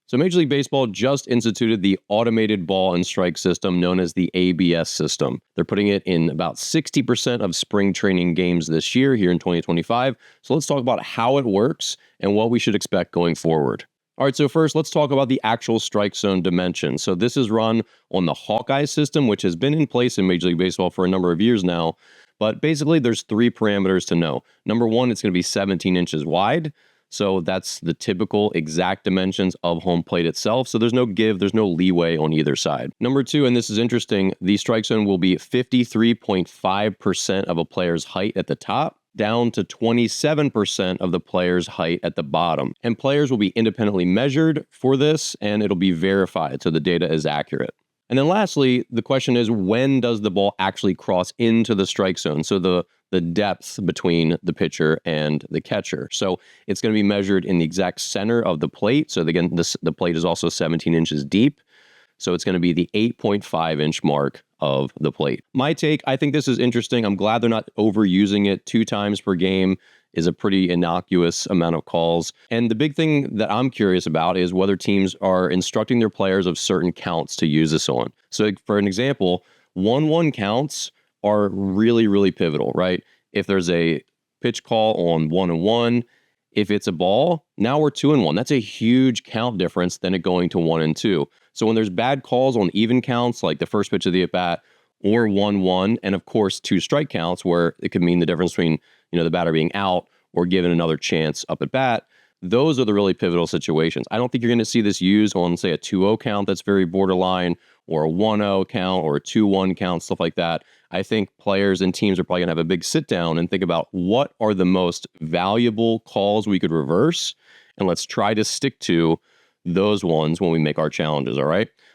So Major League Baseball just instituted the automated ball and strike system known as the ABS system. They're putting it in about 60% of spring training games this year here in 2025. So let's talk about how it works and what we should expect going forward. All right, so first let's talk about the actual strike zone dimension. So this is run on the Hawkeye system, which has been in place in Major League Baseball for a number of years now. But basically there's three parameters to know. Number one, it's going to be 17 inches wide. So that's the typical exact dimensions of home plate itself. So there's no give, there's no leeway on either side. Number two, and this is interesting, the strike zone will be 53.5% of a player's height at the top, down to 27% of the player's height at the bottom. And players will be independently measured for this, and it'll be verified so the data is accurate. And then lastly, the question is, when does the ball actually cross into the strike zone? So the depth between the pitcher and the catcher. So it's going to be measured in the exact center of the plate. So again, the plate is also 17 inches deep. So it's going to be the 8.5 inch mark of the plate. My take, I think this is interesting. I'm glad they're not overusing it. 2 times per game is a pretty innocuous amount of calls. And the big thing that I'm curious about is whether teams are instructing their players of certain counts to use this on. So for an example, 1-1 counts are really, really pivotal, right? If there's a pitch call on 1-1, if it's a ball, now we're 2-1. That's a huge count difference than it going to 1-2. So when there's bad calls on even counts, like the first pitch of the at-bat, or 1-1, and of course 2 strike counts, where it could mean the difference between the batter being out or given another chance up at bat. Those are the really pivotal situations. I don't think you're going to see this used on, say, a 2-0 count that's very borderline, or a 1-0 count, or a 2-1 count, stuff like that. I think players and teams are probably going to have a big sit down and think about what are the most valuable calls we could reverse, and let's try to stick to those ones when we make our challenges, all right?